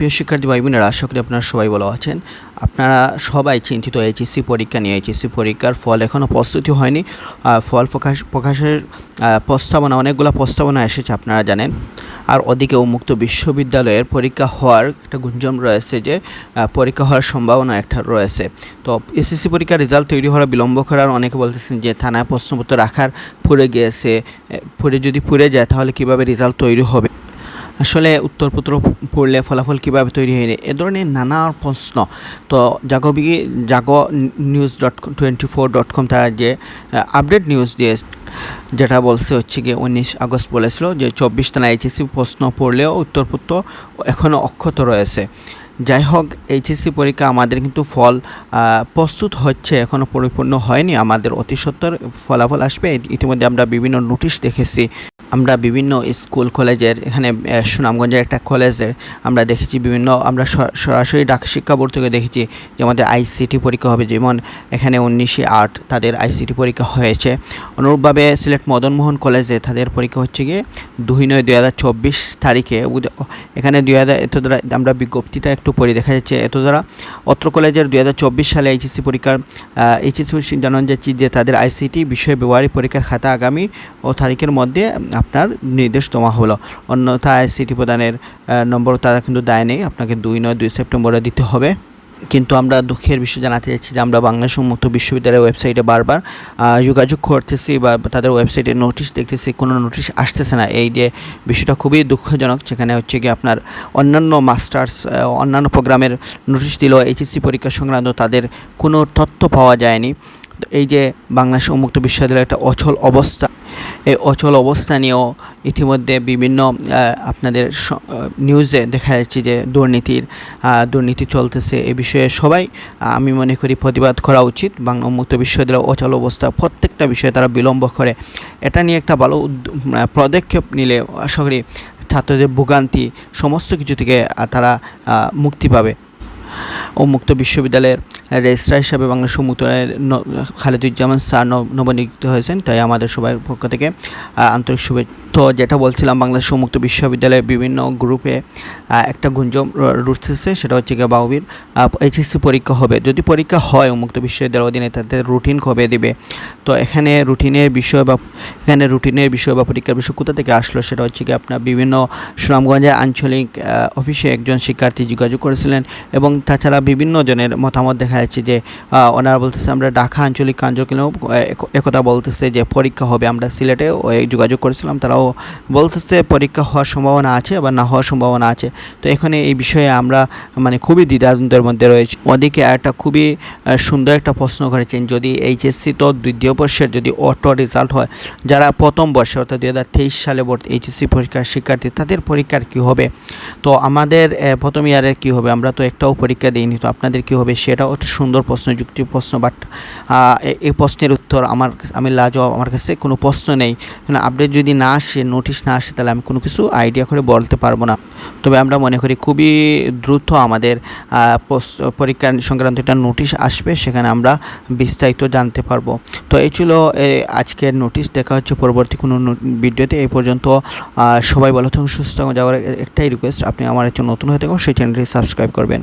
প্রিয় শিক্ষার্থী ভাই বোনেরা, আশা করি আপনারা সবাই ভালো আছেন। আপনারা সবাই চিন্তিত এইচএসসি পরীক্ষা নিয়ে। এইচএসসি পরীক্ষার ফল এখনও প্রস্তুতি হয়নি। ফল প্রকাশের প্রস্তাবনা, অনেকগুলো প্রস্তাবনা এসেছে আপনারা জানেন। আর ওদিকে উন্মুক্ত বিশ্ববিদ্যালয়ের পরীক্ষা হওয়ার একটা গুঞ্জন রয়েছে যে পরীক্ষা হওয়ার সম্ভাবনা একটা রয়েছে। তো এসএসসি পরীক্ষার রেজাল্ট তৈরি হওয়ার বিলম্ব করার অনেকে বলতেছেন যে থানায় প্রশ্নপত্র রাখার পুড়ে গিয়েছে, যদি পুড়ে যায় তাহলে কিভাবে রেজাল্ট তৈরি হবে, আসলে উত্তরপত্র পড়লে ফলাফল কীভাবে তৈরি হয়নি, এ ধরনের নানা প্রশ্ন। তো জাগো নিউজ.24.com তারা যে আপডেট নিউজ দিয়ে যেটা বলছে হচ্ছে গিয়ে 19 আগস্ট বলেছিল যে 24 টানা এইচএসসি প্রশ্ন পড়লেও উত্তরপত্র এখনও অক্ষত রয়েছে। যাই হোক, এইচএসসি পরীক্ষা আমাদের কিন্তু ফল প্রস্তুত হচ্ছে, এখনও পরিপূর্ণ হয়নি। আমাদের অতি সত্বর ফলাফল আসবে। ইতিমধ্যে আমরা বিভিন্ন নোটিশ দেখেছি, আমরা বিভিন্ন স্কুল কলেজের, এখানে সুনামগঞ্জের একটা কলেজের আমরা দেখেছি বিভিন্ন, আমরা সরাসরি ঢাকা শিক্ষা বোর্ড থেকে দেখেছি যে আমাদের আইসিটি পরীক্ষা হবে। যেমন এখানে 19/8 তাদের আইসিটি পরীক্ষা হয়েছে। অনুরূপভাবে সিলেট মদন মোহন কলেজে তাদের পরীক্ষা হচ্ছে গিয়ে 2/9/2024 তারিখে। এখানে 2000 এত দ্বারা আমরা বিজ্ঞপ্তিটা একটু পড়ে দেখা যাচ্ছে। এত দ্বারা অত্র কলেজের 2024 সালে এইচএসসি পরীক্ষার এইচএসসি জানানো যাচ্ছে যে তাদের আইসিটি বিষয় ব্যবহারিক পরীক্ষার খাতা আগামী তারিখের মধ্যে আপনার নির্দেশ দেওয়া হলো। অন্যথা আইসিটি প্রদানের নম্বর তারা কিন্তু দায় নেই, আপনাকে 2 সেপ্টেম্বরে দিতে হবে। কিন্তু আমরা দুঃখের বিষয় জানাতে চাচ্ছি যে আমরা বাংলাদেশ উন্মুক্ত বিশ্ববিদ্যালয়ের ওয়েবসাইটে বারবার যোগাযোগ করতেছি বা তাদের ওয়েবসাইটে নোটিশ দেখতেছি, কোনো নোটিশ আসতেছে না। এই যে বিষয়টা খুবই দুঃখজনক। সেখানে হচ্ছে কি আপনার অন্যান্য মাস্টার্স, অন্যান্য প্রোগ্রামের নোটিশ দিলেও এইচএসসি পরীক্ষা সংক্রান্ত তাদের কোনো তথ্য পাওয়া যায়নি। এই যে বাংলাদেশ উন্মুক্ত বিশ্ববিদ্যালয়ের একটা অচল অবস্থা, এই অচল অবস্থা নিয়েও ইতিমধ্যে বিভিন্ন আপনাদের নিউজে দেখা যাচ্ছে যে দুর্নীতি চলতেছে। এ বিষয়ে সবাই আমি মনে করি প্রতিবাদ করা উচিত। বাংলা উন্মুক্ত বিশ্ববিদ্যালয়ের অচল অবস্থা, প্রত্যেকটা বিষয়ে তারা বিলম্ব করে। এটা নিয়ে একটা ভালো পদক্ষেপ নিলে আশা করি ছাত্রদের ভোগান্তি সমস্ত কিছু থেকে তারা মুক্তি পাবে। উন্মুক্ত বিশ্ববিদ্যালয়ের রেজিস্ট্রার হিসাবে বাংলাদেশ উন্মুক্ত খালেদুজ্জামান স্যার নবনিযুক্ত হয়েছেন, তাই আমাদের সবার পক্ষ থেকে আন্তরিক শুভেচ্ছা। তো যেটা বলছিলাম, বাংলাদেশ উন্মুক্ত বিশ্ববিদ্যালয়ের বিভিন্ন গ্রুপে একটা গুঞ্জন উঠতেছে, সেটা হচ্ছে গিয়ে বাউবির এইচএসসি পরীক্ষা হবে। যদি পরীক্ষা হয় উন্মুক্ত বিশ্ববিদ্যালয়ের অধীনে, তাদের রুটিন কবে দেবে। তো এখানে রুটিনের বিষয় বা পরীক্ষার বিষয় কোথা থেকে আসলো, সেটা হচ্ছে কি আপনার বিভিন্ন সুনামগঞ্জের আঞ্চলিক অফিসে একজন শিক্ষার্থী যোগাযোগ করেছিলেন এবং তাছাড়া বিভিন্ন জনের মতামত দেখা যাচ্ছে যে ওনারা বলতেছে আমরা ঢাকা আঞ্চলিক কার্যালয়েও একথা বলতেছে যে পরীক্ষা হবে। আমরা সিলেটে যোগাযোগ করেছিলাম, তারাও বলতেছে পরীক্ষা হওয়ার সম্ভাবনা আছে বা না হওয়ার সম্ভাবনা আছে। তো এখানে এই বিষয়ে আমরা খুবই দ্বিধাদ্বন্দ্বের মধ্যে রয়েছে। ওদিকে একটা খুবই সুন্দর একটা প্রশ্ন করেছেন, যদি এইচএসসি তো দ্বিতীয় বর্ষের যদি অটো রেজাল্ট হয়, যারা প্রথম বর্ষে অর্থাৎ 2023 সালে এইচএসসি পরীক্ষার শিক্ষার্থী, তাদের পরীক্ষার কী হবে। তো আমাদের প্রথম ইয়ারের কী হবে, আমরা তো একটাও পরীক্ষা দিইনি, তো আপনাদের কী হবে সেটাও একটা সুন্দর প্রশ্ন, যুক্তি প্রশ্ন। বাট এই প্রশ্নের উত্তর আমি লাজবাব, আমার কাছে কোনো প্রশ্ন নেই। আপডেট যদি না আসে, নোটিশ না আসে, তাহলে আমি কোনো কিছু আইডিয়া করে বলতে পারবো না। তবে আমরা মনে করি খুবই দ্রুত আমাদের পরীক্ষা সংক্রান্ত একটা নোটিশ আসবে, সেখানে আমরা বিস্তারিত জানতে পারবো। তো এই ছিল আজকের নোটিশ। দেখা হচ্ছে পরবর্তী কোনো ভিডিওতে। এই পর্যন্ত সবাই ভালো থাকুন, সুস্থ থাকুন। যাওয়ার একটাই রিকোয়েস্ট, আপনি আমার একজন নতুন হয়ে থাকুন, সেই চ্যানেলটি সাবস্ক্রাইব করবেন।